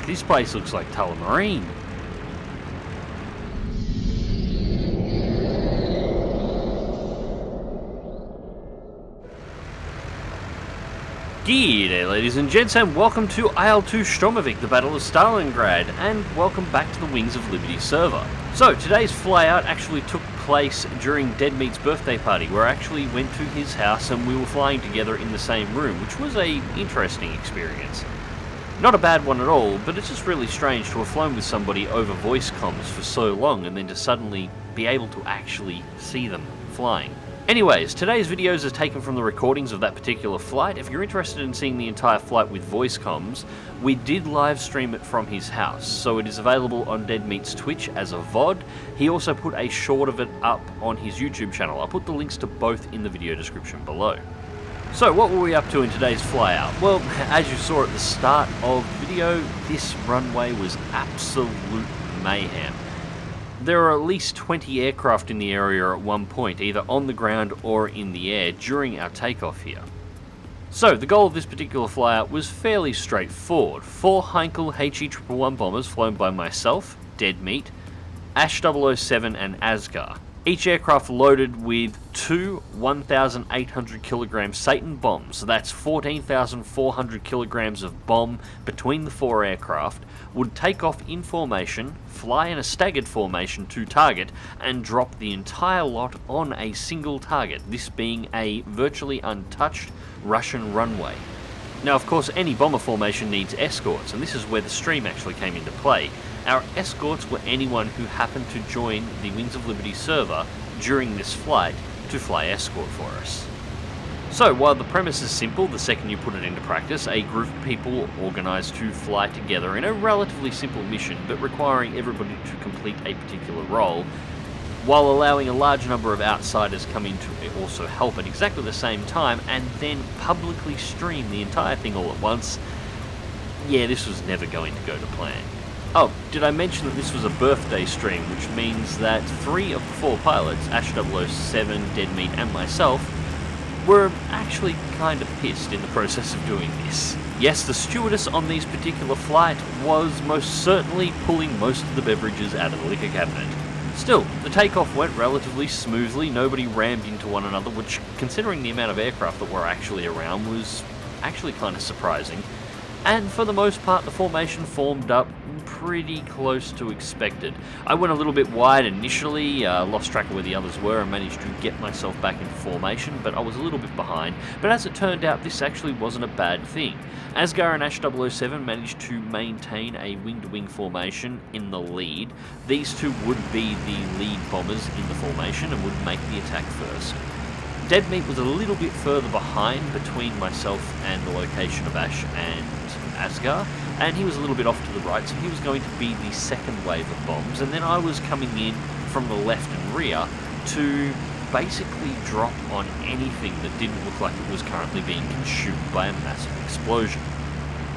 Fuck, this place looks like Tullamarine. G'day ladies and gents, and welcome to IL-2 Stromovik, the Battle of Stalingrad, and welcome back to the Wings of Liberty server. So, today's flyout actually took place during Deadmeat's birthday party, where I actually went to his house and we were flying together in the same room, which was a interesting experience. Not a bad one at all, but it's just really strange to have flown with somebody over voice comms for so long and then to suddenly be able to actually see them flying. Anyways, today's videos are taken from the recordings of that particular flight. If you're interested in seeing the entire flight with voice comms, we did live stream it from his house, so it is available on Deadmeat's Twitch as a VOD. He also put a short of it up on his YouTube channel. I'll put the links to both in the video description below. So what were we up to in today's flyout? Well, as you saw at the start of the video, this runway was absolute mayhem. There are at least 20 aircraft in the area at one point, either on the ground or in the air, during our takeoff here. So, the goal of this particular flyout was fairly straightforward. 4 Heinkel HE111 bombers flown by myself, Deadmeat, Ash 007 and Asgar. Each aircraft loaded with 2 1,800 kilogram Satan bombs, so that's 14,400 kilograms of bomb between the 4 aircraft, would take off in formation, fly in a staggered formation to target, and drop the entire lot on a single target, this being a virtually untouched Russian runway. Now, of course, any bomber formation needs escorts, and this is where the stream actually came into play. Our escorts were anyone who happened to join the Wings of Liberty server during this flight to fly escort for us. So, while the premise is simple, the second you put it into practice, a group of people organised to fly together in a relatively simple mission, but requiring everybody to complete a particular role, while allowing a large number of outsiders come in to also help at exactly the same time, and then publicly stream the entire thing all at once. Yeah, this was never going to go to plan. Oh, did I mention that this was a birthday stream, which means that 3 of the 4 pilots, Ash 007, Deadmeat and myself, were actually kind of pissed in the process of doing this. Yes, the stewardess on these particular flight was most certainly pulling most of the beverages out of the liquor cabinet. Still, the takeoff went relatively smoothly, nobody rammed into one another, which, considering the amount of aircraft that were actually around, was actually kind of surprising. And for the most part, the formation formed up pretty close to expected. I went a little bit wide initially, lost track of where the others were and managed to get myself back into formation, but I was a little bit behind. But as it turned out, this actually wasn't a bad thing. Asgar and Ash 007 managed to maintain a wing-to-wing formation in the lead. These two would be the lead bombers in the formation and would make the attack first. Deadmeat was a little bit further behind between myself and the location of Ash and Asgar, and he was a little bit off to the right, so he was going to be the second wave of bombs, and then I was coming in from the left and rear to basically drop on anything that didn't look like it was currently being consumed by a massive explosion.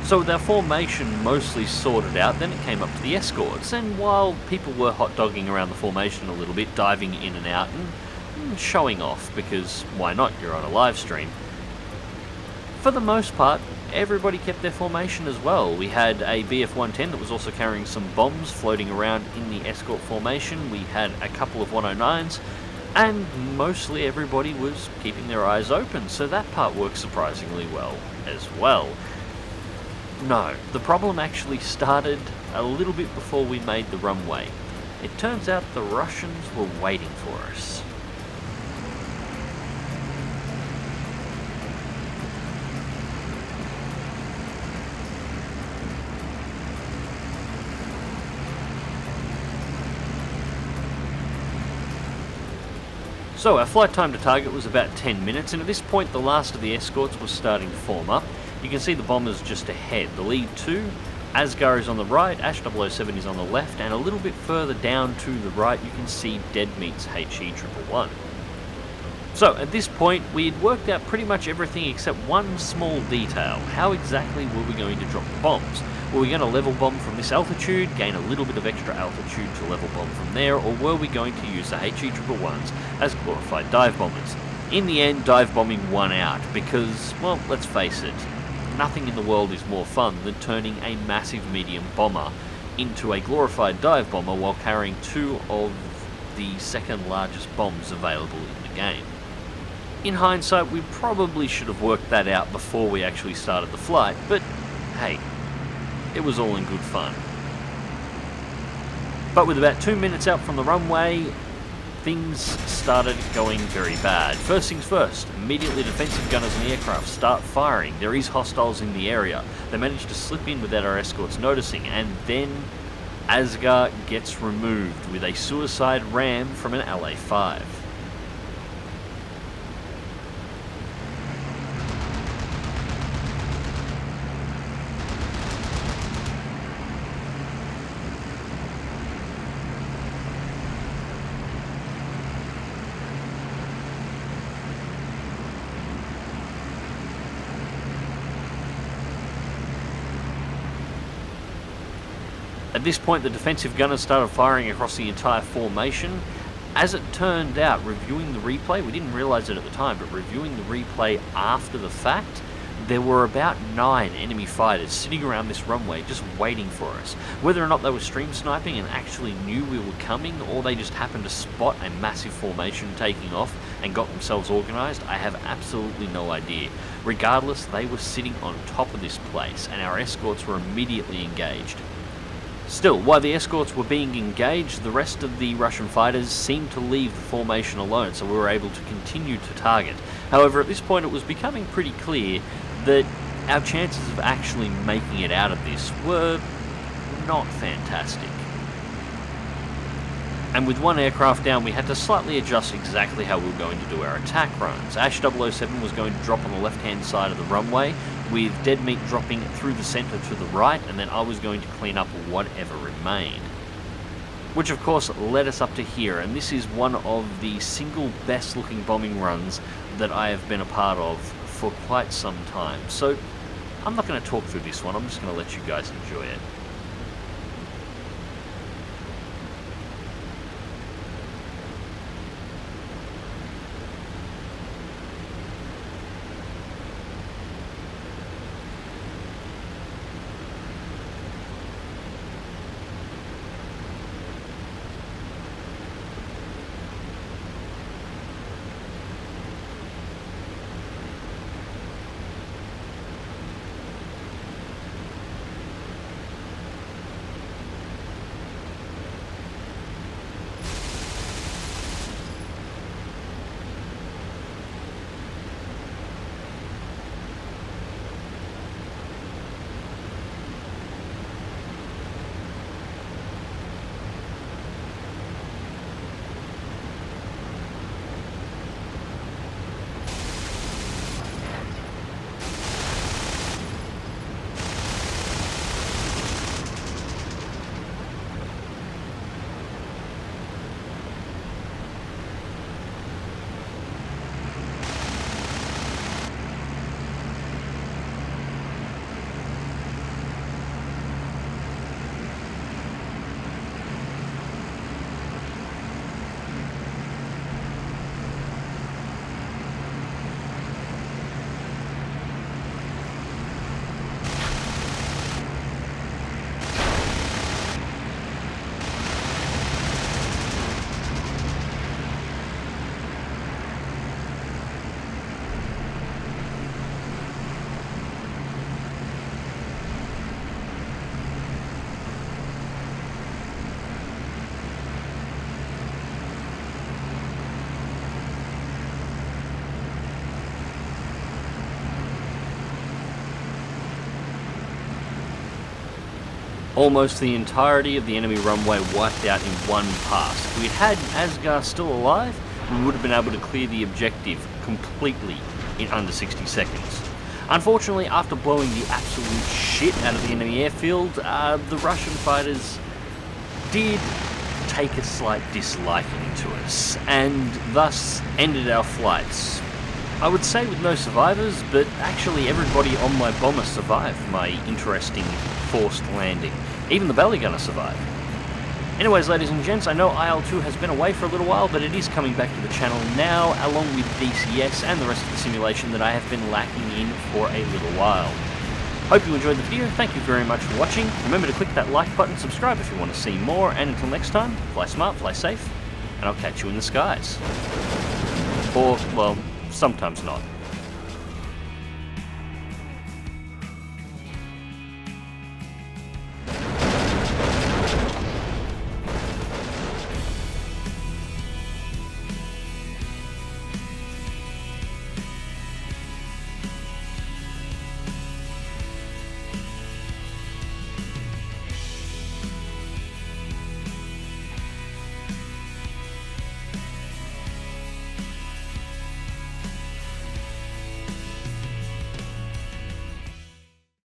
So with our formation mostly sorted out, then it came up to the escorts, and while people were hot dogging around the formation a little bit, diving in and out, and showing off, because why not, you're on a live stream, for the most part, everybody kept their formation as well. We had a BF-110 that was also carrying some bombs floating around in the escort formation. We had a couple of 109s, and mostly everybody was keeping their eyes open, so that part worked surprisingly well as well. No, the problem actually started a little bit before we made the runway. It turns out the Russians were waiting for us. So our flight time to target was about 10 minutes, and at this point the last of the escorts was starting to form up. You can see the bombers just ahead. The lead 2, Asgar is on the right, Ash 007 is on the left, and a little bit further down to the right you can see Deadmeat's HE111. So at this point we had worked out pretty much everything except one small detail. How exactly were we going to drop the bombs? Were we going to level bomb from this altitude, gain a little bit of extra altitude to level bomb from there, or were we going to use the HE111s as glorified dive bombers? In the end, dive bombing won out because, well, let's face it, nothing in the world is more fun than turning a massive medium bomber into a glorified dive bomber while carrying two of the second largest bombs available in the game. In hindsight, we probably should have worked that out before we actually started the flight, but hey, it was all in good fun. But with about 2 minutes out from the runway, things started going very bad. First things first, immediately defensive gunners on the aircraft start firing. There is hostiles in the area. They manage to slip in without our escorts noticing, and then Asgar gets removed with a suicide ram from an LA-5. At this point, the defensive gunners started firing across the entire formation. As it turned out, reviewing the replay, we didn't realise it at the time, but reviewing the replay after the fact, there were about 9 enemy fighters sitting around this runway just waiting for us. Whether or not they were stream sniping and actually knew we were coming, or they just happened to spot a massive formation taking off and got themselves organised, I have absolutely no idea. Regardless, they were sitting on top of this place, and our escorts were immediately engaged. Still, while the escorts were being engaged, the rest of the Russian fighters seemed to leave the formation alone, so we were able to continue to target. However, at this point it was becoming pretty clear that our chances of actually making it out of this were not fantastic. And with one aircraft down, we had to slightly adjust exactly how we were going to do our attack runs. Ash 007 was going to drop on the left-hand side of the runway, with Dead Meat dropping through the centre to the right, and then I was going to clean up whatever remained. Which of course led us up to here, and this is one of the single best looking bombing runs that I have been a part of for quite some time. So I'm not going to talk through this one, I'm just going to let you guys enjoy it. Almost the entirety of the enemy runway wiped out in one pass. If we had Asgar still alive, we would have been able to clear the objective completely in under 60 seconds. Unfortunately, after blowing the absolute shit out of the enemy airfield, the Russian fighters did take a slight disliking to us, and thus ended our flights. I would say with no survivors, but actually everybody on my bomber survived my interesting forced landing. Even the belly gunner survived. Anyways, ladies and gents, I know IL-2 has been away for a little while, but it is coming back to the channel now, along with DCS and the rest of the simulation that I have been lacking in for a little while. Hope you enjoyed the video, thank you very much for watching. Remember to click that like button, subscribe if you want to see more, and until next time, fly smart, fly safe, and I'll catch you in the skies. Or, well, sometimes not.